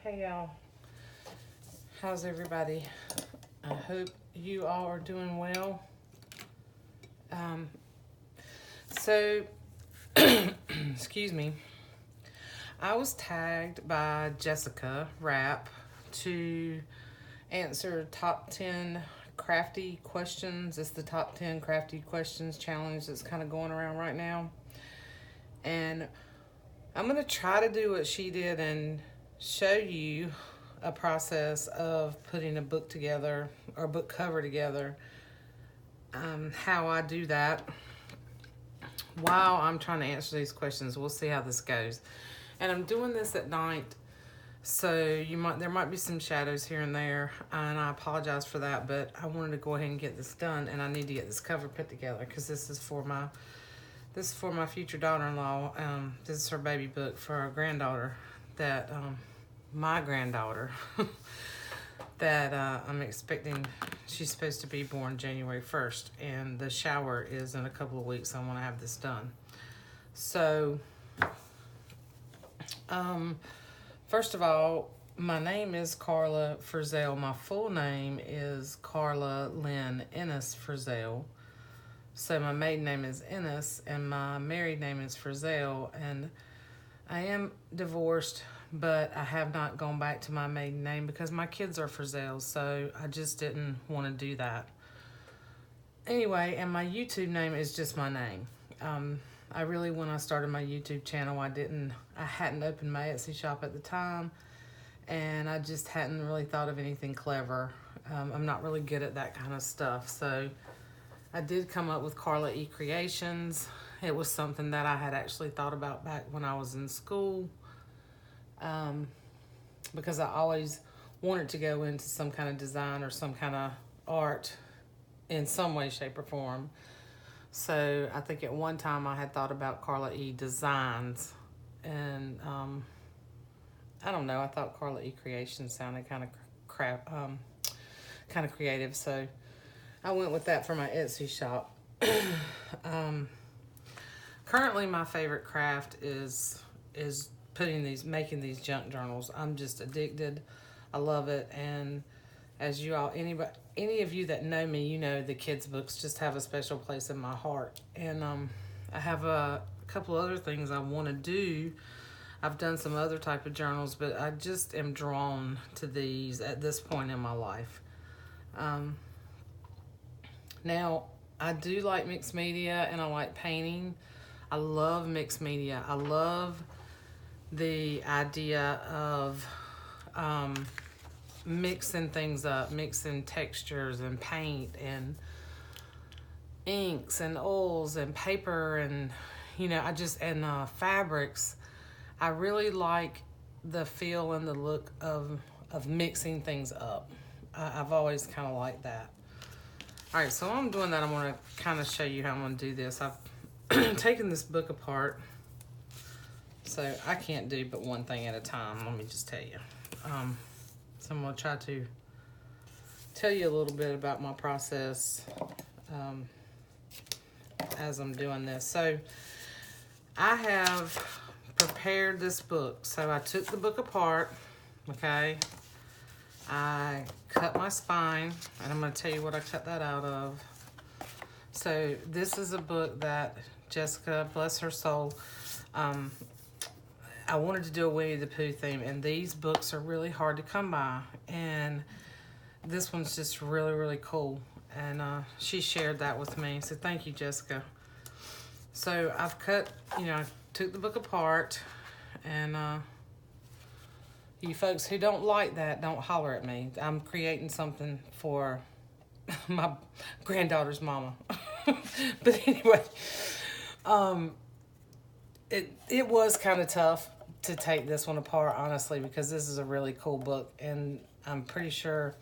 Hey y'all, how's everybody? I hope you all are doing well. So, excuse me, I was tagged by Jessica Rapp to answer top 10 crafty questions. It's the top 10 crafty questions challenge that's kind of going around right now. And I'm going to try to do what she did and show you a process of putting a book together or book cover together, how I do that while I'm trying to answer these questions. We'll see how this goes. And I'm doing this at night, so there might be some shadows here and there, and I apologize for that, but I wanted to go ahead and get this done, and I need to get this cover put together because this is for my future daughter-in-law. This is her baby book for our granddaughter that my granddaughter that I'm expecting. She's supposed to be born January 1st, and the shower is in a couple of weeks. I want to have this done. So, first of all, my name is Carla Frizzell. My full name is Carla Lynn Ennis Frizzell. So my maiden name is Ennis, and my married name is Frizzell, and I am divorced, but I have not gone back to my maiden name because my kids are Frizzell, so I just didn't want to do that. Anyway, and my YouTube name is just my name. I really, when I started my YouTube channel, I hadn't opened my Etsy shop at the time, and I just hadn't really thought of anything clever. I'm not really good at that kind of stuff, so I did come up with Carla E Creations. It was something that I had actually thought about back when I was in school, because I always wanted to go into some kind of design or some kind of art in some way, shape, or form. So I think at one time I had thought about Carla E Designs, and I don't know, I thought Carla E Creations sounded kind of creative, so I went with that for my Etsy shop. Currently, my favorite craft is making these junk journals. I'm just addicted. I love it, and as you all, any of you that know me, you know the kids' books just have a special place in my heart. And I have a couple other things I want to do. I've done some other type of journals, but I just am drawn to these at this point in my life. Now, I do like mixed media, and I like painting. I love mixed media. I love the idea of mixing things up, mixing textures and paint and inks and oils and paper and, fabrics. I really like the feel and the look of mixing things up. I've always kind of liked that. All right, so while I'm doing that, I'm going to kind of show you how I'm going to do this. I've taken this book apart, so I can't do but one thing at a time, let me just tell you. So I'm going to try to tell you a little bit about my process as I'm doing this. So I have prepared this book. So I took the book apart, okay? I cut my spine, and I'm going to tell you what I cut that out of. So this is a book that Jessica, bless her soul, I wanted to do a Winnie the Pooh theme, and these books are really hard to come by, and this one's just really, really cool, and she shared that with me, so thank you, Jessica. So I've cut, I took the book apart, and you folks who don't like that, don't holler at me. I'm creating something for my granddaughter's mama. But anyway, it was kind of tough to take this one apart, honestly, because this is a really cool book, and I'm pretty sure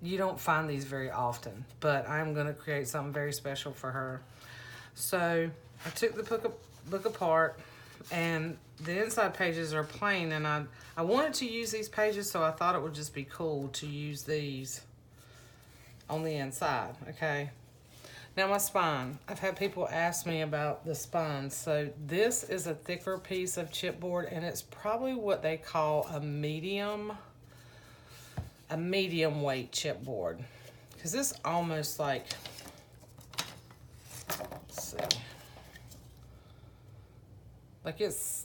you don't find these very often, but I'm going to create something very special for her. So I took the book apart, and the inside pages are plain, and I wanted to use these pages, so I thought it would just be cool to use these on the inside, okay? Now my spine. I've had people ask me about the spine. So this is a thicker piece of chipboard, and it's probably what they call a medium weight chipboard. Because this almost like, let's see, like it's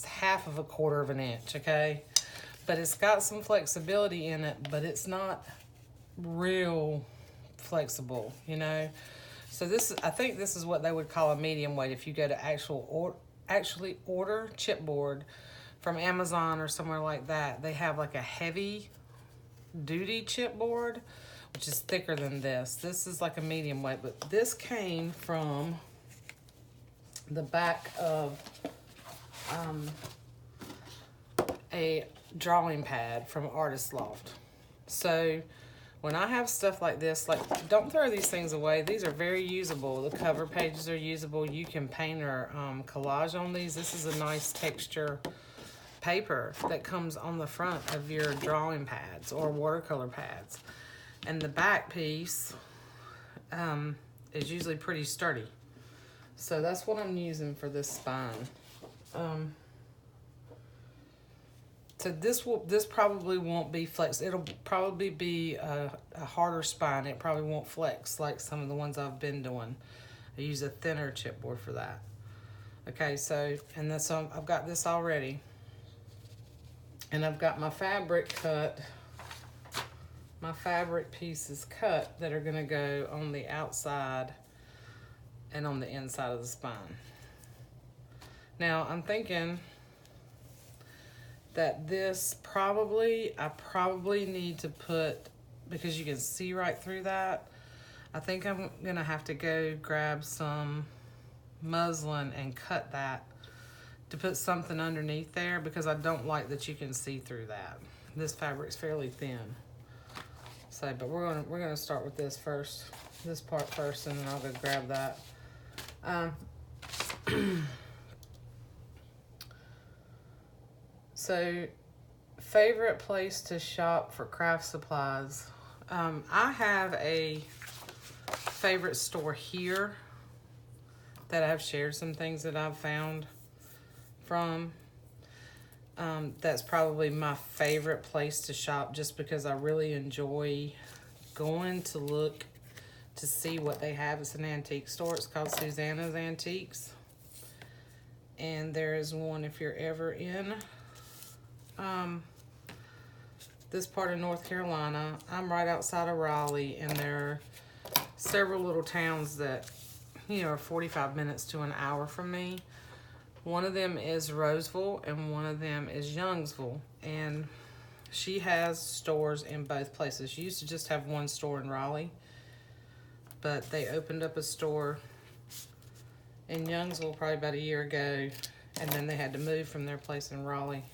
half of a quarter of an inch, okay? But it's got some flexibility in it, but it's not real flexible, you know. So I think this is what they would call a medium weight. If you go to actually order chipboard from Amazon or somewhere like that, they have like a heavy duty chipboard, which is thicker than this. This is like a medium weight, but this came from the back of a drawing pad from Artist Loft. So when I have stuff like this, like, don't throw these things away. These are very usable. The cover pages are usable. You can paint or collage on these. This is a nice texture paper that comes on the front of your drawing pads or watercolor pads. And the back piece is usually pretty sturdy. So that's what I'm using for this spine. So this probably won't be flex. It'll probably be a harder spine. It probably won't flex like some of the ones I've been doing. I use a thinner chipboard for that. Okay, so I've got this already, and I've got my fabric cut. My fabric pieces cut that are gonna go on the outside and on the inside of the spine. Now I'm thinking that this I probably need to put, because you can see right through that, I think I'm gonna have to go grab some muslin and cut that to put something underneath there, because I don't like that you can see through that. This fabric's fairly thin. So, but we're gonna start with this part first, and then I'll go grab that. So, favorite place to shop for craft supplies. I have a favorite store here that I've shared some things that I've found from. That's probably my favorite place to shop, just because I really enjoy going to look to see what they have. It's an antique store. It's called Susanna's Antiques. And there is one, if you're ever in this part of North Carolina. I'm right outside of Raleigh, and there are several little towns that, you know, are 45 minutes to an hour from me. One of them is Roseville, and one of them is Youngsville. And she has stores in both places. She used to just have one store in Raleigh, but they opened up a store in Youngsville probably about a year ago, and then they had to move from their place in Raleigh.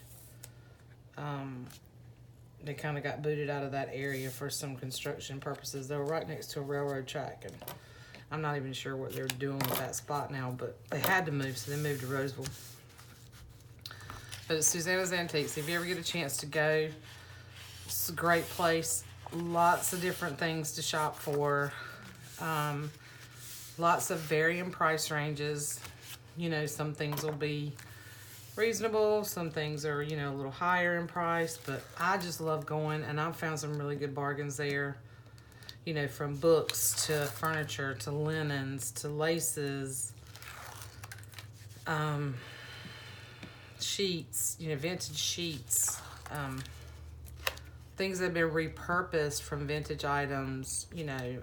They kind of got booted out of that area for some construction purposes. They were right next to a railroad track, and I'm not even sure what they're doing with that spot now, but they had to move, so they moved to Roseville. But it's Susanna's Antiques. If you ever get a chance to go, it's a great place. Lots of different things to shop for. Lots of varying price ranges. You know, some things will be reasonable, some things are, you know, a little higher in price, but I just love going, and I've found some really good bargains there. You know, from books to furniture to linens to laces, sheets, you know, vintage sheets, things that have been repurposed from vintage items, you know,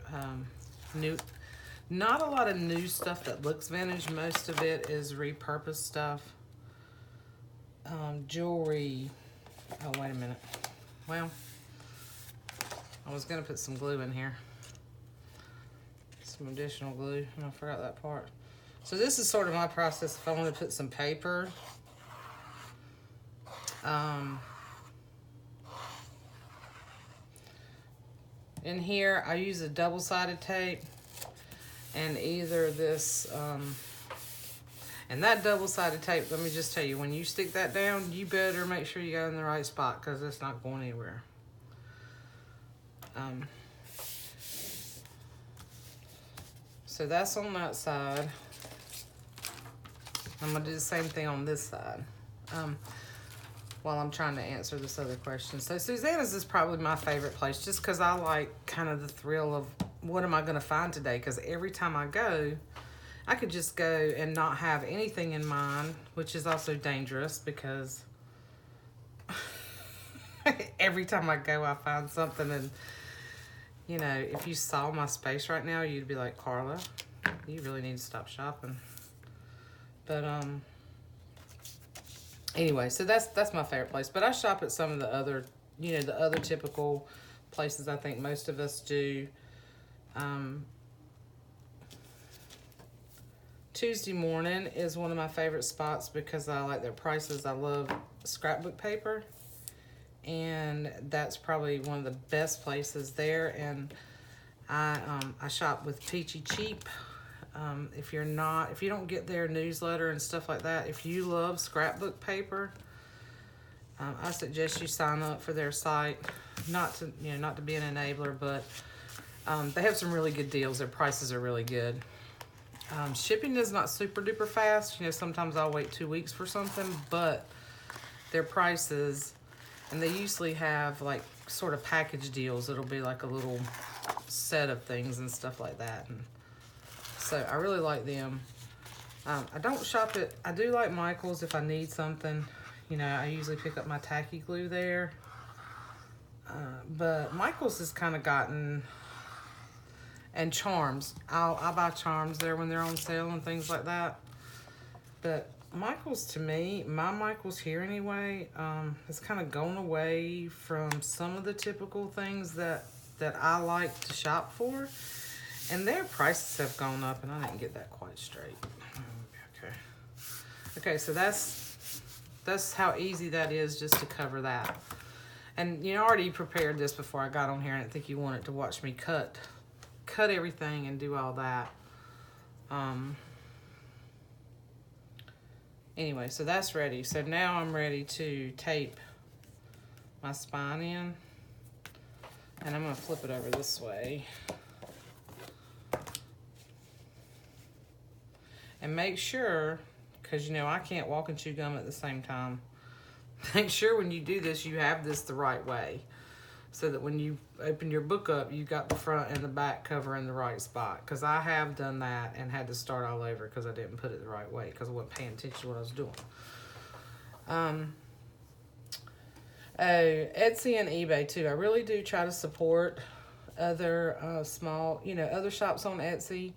new. Not a lot of new stuff that looks vintage. Most of it is repurposed stuff. Jewelry. Oh, wait a minute. Well, I was going to put some glue in here. Some additional glue, and I forgot that part. So this is sort of my process if I want to put some paper. In here, I use a double-sided tape, and either this, and that double-sided tape, let me just tell you, when you stick that down, you better make sure you got it in the right spot, because it's not going anywhere. So that's on that side. I'm gonna do the same thing on this side while I'm trying to answer this other question. So Susanna's is probably my favorite place just because I like kind of the thrill of what am I gonna find today? Because every time I go, I could just go and not have anything in mind, which is also dangerous because every time I go, I find something. And, you know, if you saw my space right now, you'd be like, Carla, you really need to stop shopping. But, anyway, so that's my favorite place. But I shop at some of the other, you know, the other typical places I think most of us do. Tuesday morning is one of my favorite spots because I like their prices. I love scrapbook paper, and that's probably one of the best places there. And I shop with Peachy Cheap. If you don't get their newsletter and stuff like that, if you love scrapbook paper, I suggest you sign up for their site. Not to be an enabler, but they have some really good deals. Their prices are really good. Shipping is not super duper fast. You know, sometimes I'll wait 2 weeks for something, but their prices, and they usually have like sort of package deals. It'll be like a little set of things and stuff like that. And so I really like them. I don't shop at, I do like Michael's if I need something. You know, I usually pick up my tacky glue there. But Michael's has kind of gotten, and Charms. I'll buy Charms there when they're on sale and things like that. But Michael's, to me, my Michael's here anyway, has kind of gone away from some of the typical things that I like to shop for. And their prices have gone up, and I didn't get that quite straight. Okay. Okay, so that's how easy that is just to cover that. And you know, I already prepared this before I got on here. I didn't think you wanted to watch me cut everything and do all that. Anyway, so that's ready. So now I'm ready to tape my spine in. And I'm going to flip it over this way. And make sure, because you know I can't walk and chew gum at the same time. Make sure when you do this, you have this the right way. So that when you open your book up, you got the front and the back cover in the right spot. Because I have done that and had to start all over because I didn't put it the right way because I wasn't paying attention to what I was doing. Etsy and eBay too. I really do try to support other small, you know, other shops on Etsy.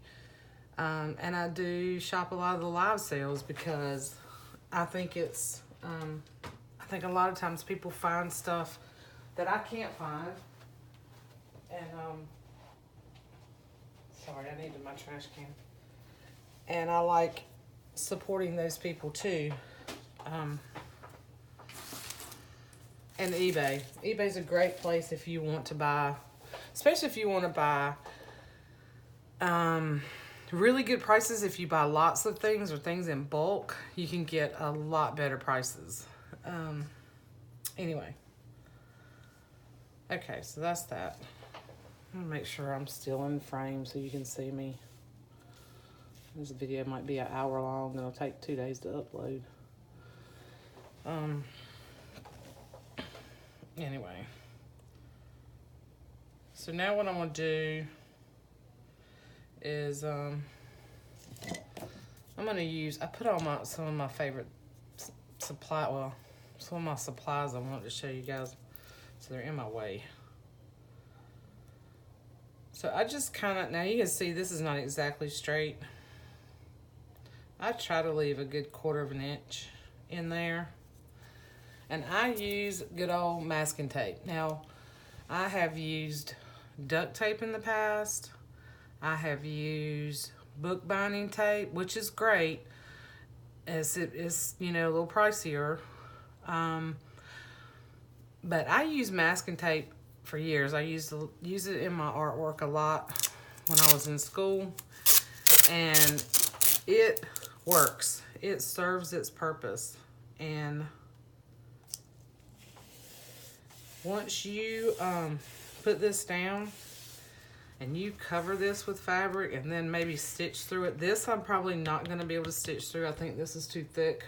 And I do shop a lot of the live sales because I think it's, I think a lot of times people find stuff that I can't find. And, sorry, I needed my trash can. And I like supporting those people too. And eBay. eBay's a great place if you want to buy, especially if you want to buy, really good prices. If you buy lots of things or things in bulk, you can get a lot better prices. Anyway. Okay, so that's that. I'm gonna make sure I'm still in frame so you can see me. This video might be an hour long. It'll take 2 days to upload. Anyway. So now what I'm gonna do is I'm gonna use, I put all some of my favorite some of my supplies I wanted to show you guys, so they're in my way. So I just kind of, now you can see this is not exactly straight. I try to leave a good 1/4 inch in there, and I use good old masking tape. Now I have used duct tape in the past. I have used book binding tape, which is great. It's you know, a little pricier. But I use masking tape for years. I used to use it in my artwork a lot when I was in school. And it works. It serves its purpose. And once you put this down, and you cover this with fabric and then maybe stitch through it. This I'm probably not going to be able to stitch through. I think this is too thick.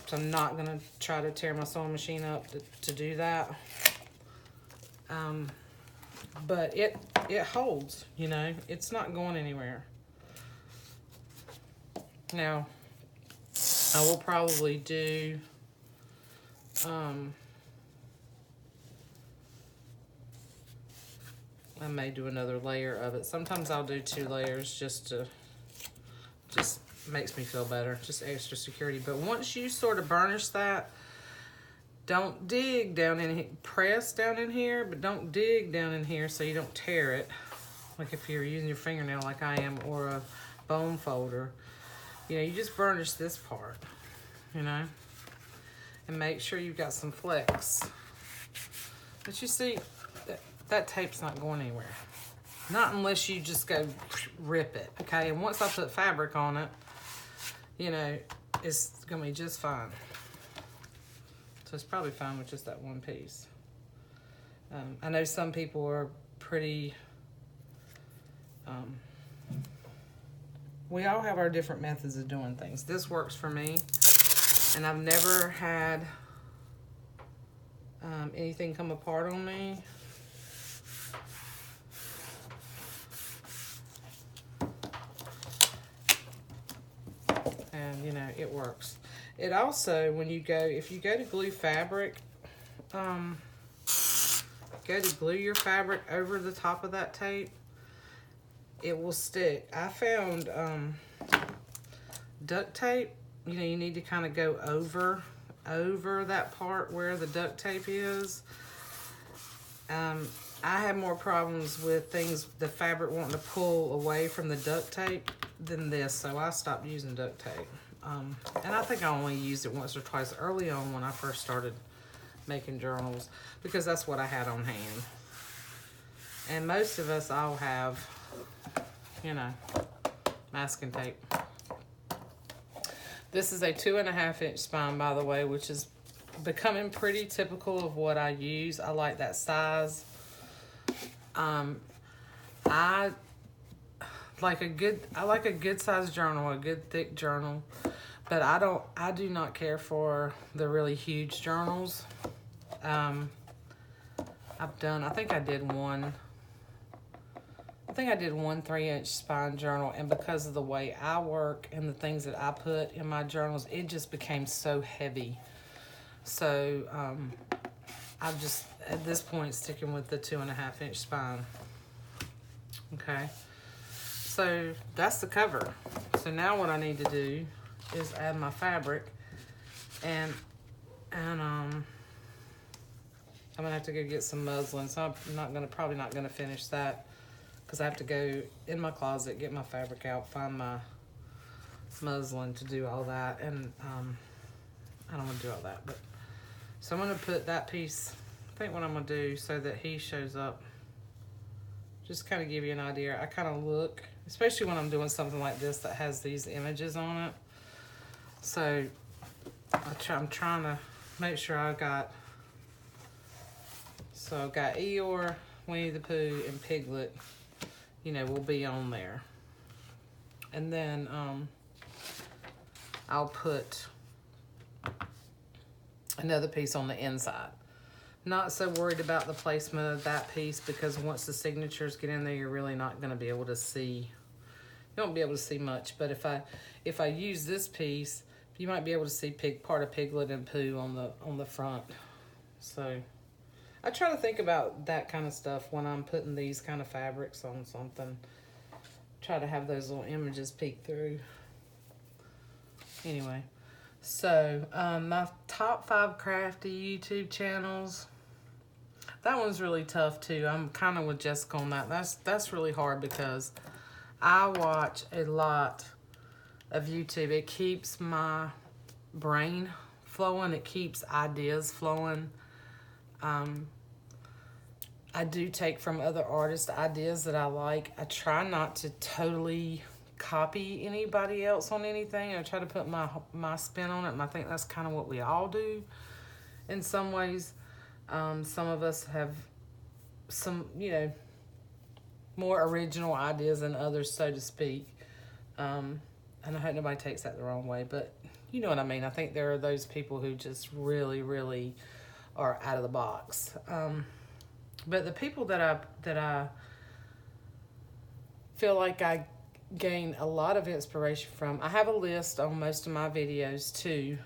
So I'm not going to try to tear my sewing machine up to do that. But it holds, you know. It's not going anywhere. Now, I will probably do... I may do another layer of it. Sometimes I'll do 2 layers just makes me feel better, just extra security. But once you sort of burnish that, don't dig down in here. Press down in here, but don't dig down in here so you don't tear it. Like if you're using your fingernail like I am, or a bone folder. You know, you just burnish this part, you know, and make sure you've got some flex. But you see, that tape's not going anywhere. Not unless you just go rip it, okay? And once I put fabric on it, you know, it's gonna be just fine. So it's probably fine with just that one piece. I know some people are pretty, we all have our different methods of doing things. This works for me, and I've never had anything come apart on me. And you know, it works. It also, when you go, if you go to glue fabric, go to glue your fabric over the top of that tape, it will stick. I found duct tape, you know, you need to kind of go over that part where the duct tape is. I have more problems with the fabric wanting to pull away from the duct tape than this, so I stopped using duct tape. And I think I only used it once or twice early on when I first started making journals, because that's what I had on hand. And most of us all have, you know, masking tape. This is a 2.5 inch spine, by the way, which is becoming pretty typical of what I use. I like that size. I like a good size journal, a good thick journal, but I do not care for the really huge journals. I think I did one 3-inch spine journal, and because of the way I work and the things that I put in my journals, it just became so heavy. So I'm just at this point sticking with the 2.5 inch spine. Okay, so that's the cover. So now what I need to do is add my fabric, and I'm gonna have to go get some muslin. So I'm probably not gonna finish that, because I have to go in my closet, get my fabric out, find my muslin to do all that, and I don't want to do all that. But so I'm gonna put that piece. I think what I'm gonna do, so that he shows up, just kind of give you an idea. I kind of look, especially when I'm doing something like this that has these images on it. So I'm trying to make sure I've got. So I've got Eeyore, Winnie the Pooh, and Piglet, you know, will be on there. And then I'll put another piece on the inside. Not so worried about the placement of that piece, because once the signatures get in there, you're really not going to be able to see. You won't be able to see much. But if I use this piece, you might be able to see part of Piglet and Pooh on the front. So I try to think about that kind of stuff when I'm putting these kind of fabrics on something. Try to have those little images peek through. Anyway, so my top 5 crafty YouTube channels. That one's really tough too. I'm kind of with Jessica on that. That's really hard, because I watch a lot of YouTube. It keeps my brain flowing. It keeps ideas flowing. I do take from other artists ideas that I like. I try not to totally copy anybody else on anything. I try to put my spin on it, and I think that's kind of what we all do in some ways. Some of us have some, you know, more original ideas than others, so to speak. And I hope nobody takes that the wrong way, but you know what I mean. I think there are those people who just really, really are out of the box. But the people that I feel like I gain a lot of inspiration from, I have a list on most of my videos too,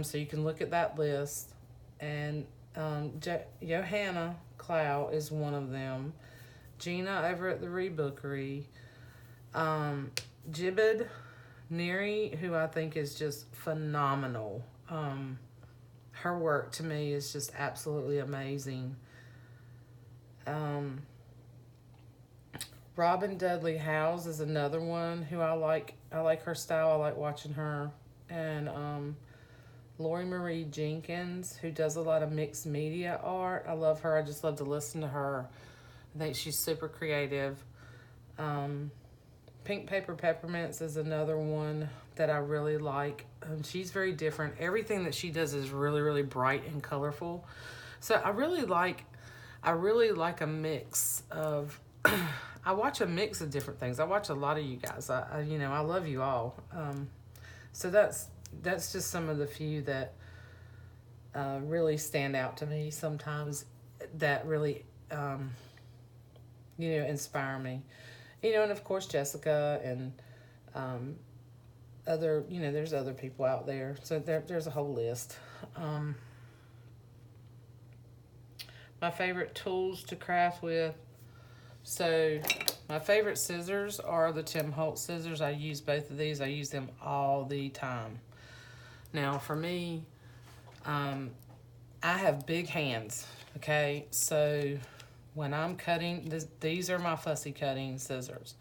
so you can look at that list. And Johanna Clough is one of them. Gina over at the ReBookery. Jibbid Neary, who I think is just phenomenal. Her work to me is just absolutely amazing. Robin Dudley Howes is another one who I like. I like her style. I like watching her. And Laurie Marie Jenkins, who does a lot of mixed media art. I love her. I just love to listen to her. I think she's super creative. Pink Paper Peppermints is another one that I really like. She's very different. Everything that she does is really, really bright and colorful. So I really like a mix of I watch a mix of different things. I watch a lot of you guys. I love you all. So that's just some of the few that really stand out to me sometimes, that really inspire me. And of course Jessica and other, there's other people out there. So there's a whole list. My favorite tools to craft with. So my favorite scissors are the Tim Holtz scissors. I use both of these. I use them all the time. Now for me, I have big hands, okay? So when I'm cutting, these are my fussy cutting scissors.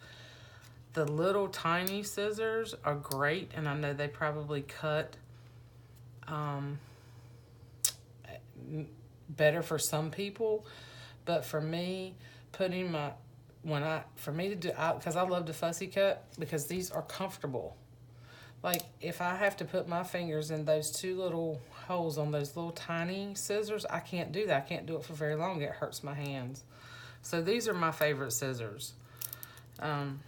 The little tiny scissors are great, and I know they probably cut better for some people, but for me, because I love to fussy cut because these are comfortable. Like if I have to put my fingers in those two little holes on those little tiny scissors, I can't do that. I can't do it for very long. It hurts my hands. So these are my favorite scissors. And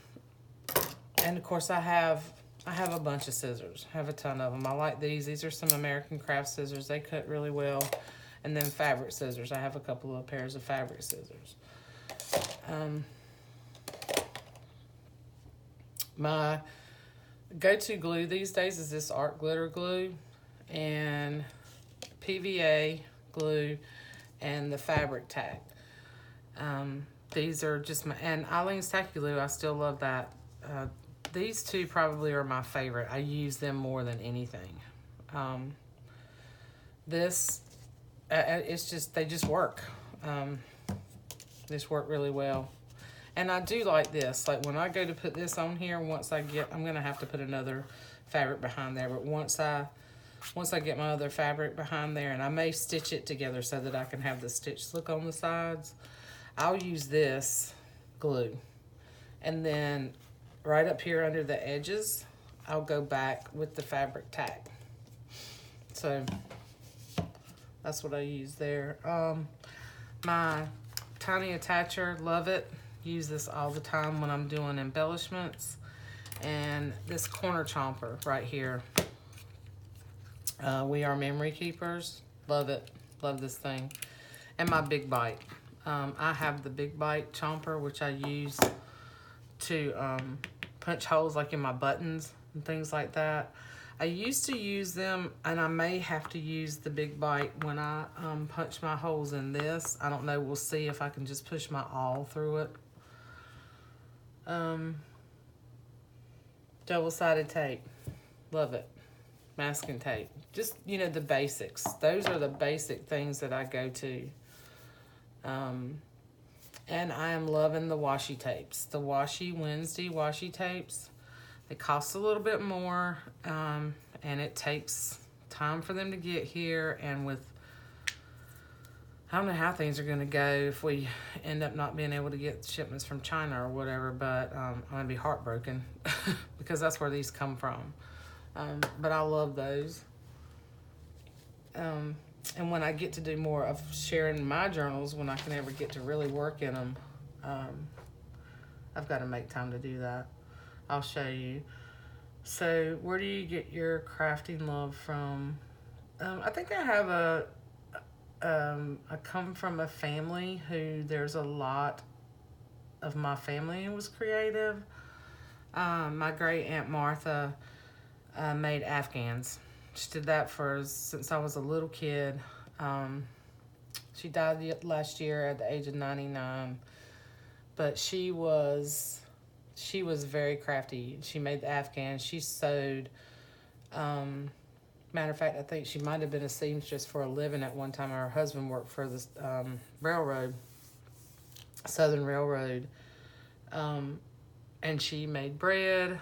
of course I have a bunch of scissors. I have a ton of them. I like these. These are some American Craft scissors. They cut really well. And then fabric scissors. I have a couple of pairs of fabric scissors. My go-to glue these days is this art glitter glue and PVA glue and the fabric tack. These are just and Eileen's Tacky Glue, I still love that. These two probably are my favorite. I use them more than anything. They just work. This work really well. And I do like this. Like when I go to put this on here, I'm going to have to put another fabric behind there. But once I get my other fabric behind there, and I may stitch it together so that I can have the stitch look on the sides, I'll use this glue. And then right up here under the edges, I'll go back with the fabric tack. So that's what I use there. My tiny attacher, love it. Use this all the time when I'm doing embellishments. And this corner chomper right here. We Are Memory Keepers. Love it. Love this thing. And my Big Bite. I have the Big Bite chomper, which I use to punch holes like in my buttons and things like that. I used to use them, and I may have to use the Big Bite when I punch my holes in this. I don't know. We'll see if I can just push my awl through it. Double-sided tape. Love it. Masking tape. Just, the basics. Those are the basic things that I go to. And I am loving the washi tapes. The Washi Wednesday washi tapes. They cost a little bit more, and it takes time for them to get here. And I don't know how things are going to go if we end up not being able to get shipments from China or whatever, but I'm going to be heartbroken because that's where these come from. But I love those. And when I get to do more of sharing my journals, when I can ever get to really work in them, I've got to make time to do that. I'll show you. So where do you get your crafting love from? I think I have I come from a family who there's a lot of my family who was creative. My great Aunt Martha made Afghans. She did that since I was a little kid. She died last year at the age of 99, but she was very crafty. She made the Afghans. She sewed. Matter of fact, I think she might have been a seamstress for a living at one time. Her husband worked for the railroad, Southern Railroad, and she made bread.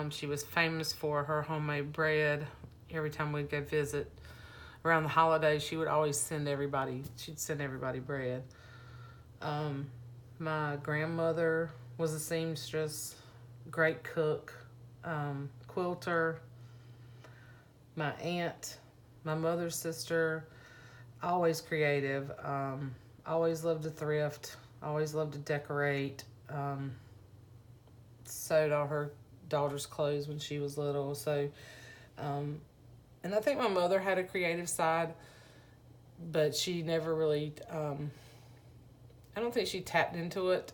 She was famous for her homemade bread. Every time we'd go visit around the holidays, she would always send everybody bread. My grandmother was a seamstress, great cook, quilter. My aunt, my mother's sister, always creative, always loved to thrift, always loved to decorate, sewed all her daughter's clothes when she was little. So, and I think my mother had a creative side, but she never really, I don't think she tapped into it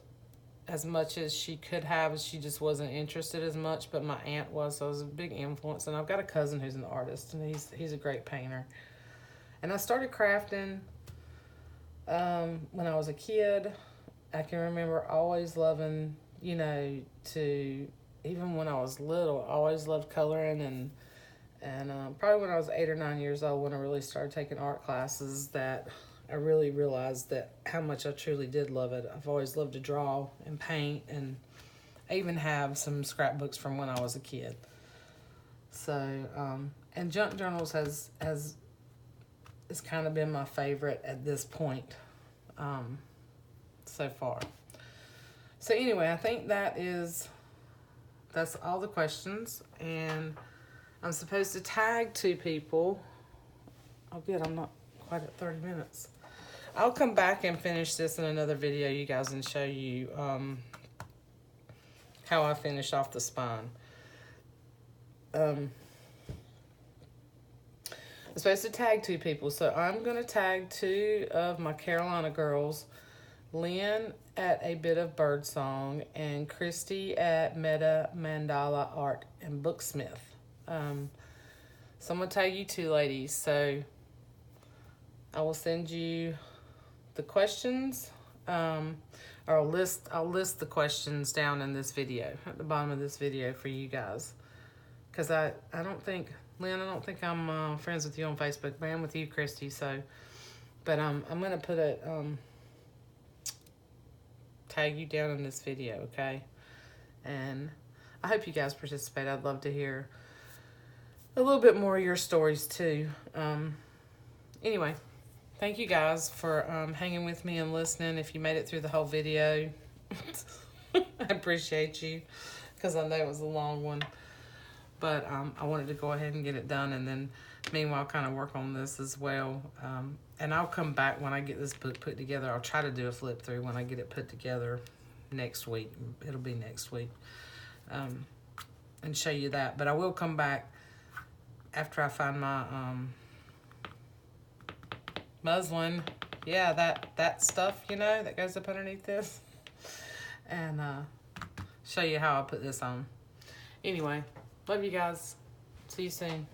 as much as she could have. She just wasn't interested as much, but my aunt was, so it was a big influence. And I've got a cousin who's an artist, and he's a great painter. And I started crafting when I was a kid. I can remember always loving, even when I was little, I always loved coloring, and probably when I was 8 or 9 years old, when I really started taking art classes, that I really realized that how much I truly did love it. I've always loved to draw and paint, and I even have some scrapbooks from when I was a kid. So, and junk journals has kind of been my favorite at this point, so far. So anyway, I think that's all the questions, and I'm supposed to tag 2 people. Oh good, I'm not quite at 30 minutes. I'll come back and finish this in another video, you guys, and show you how I finish off the spine. I'm supposed to tag 2 people, so I'm going to tag 2 of my Carolina girls, Lynn at A Bit of Birdsong and Kristie at Mandala Art and Booksmith. So I'm going to tag you 2 ladies, so I will send you the questions, or I'll list the questions down in this video, at the bottom of this video for you guys. Because I don't think, Lynn, I don't think I'm friends with you on Facebook, but I am with you, Kristie, so, but I'm going to put a, tag you down in this video, okay? And I hope you guys participate. I'd love to hear a little bit more of your stories, too. Anyway. Thank you guys for hanging with me and listening. If you made it through the whole video, I appreciate you, because I know it was a long one. But I wanted to go ahead and get it done, and then meanwhile kind of work on this as well. And I'll come back when I get this book put together. I'll try to do a flip through when I get it put together next week. It'll be next week. And show you that. But I will come back after I find my... muslin, yeah, that stuff, that goes up underneath this, and show you how I put this on. Anyway, love you guys. See you soon.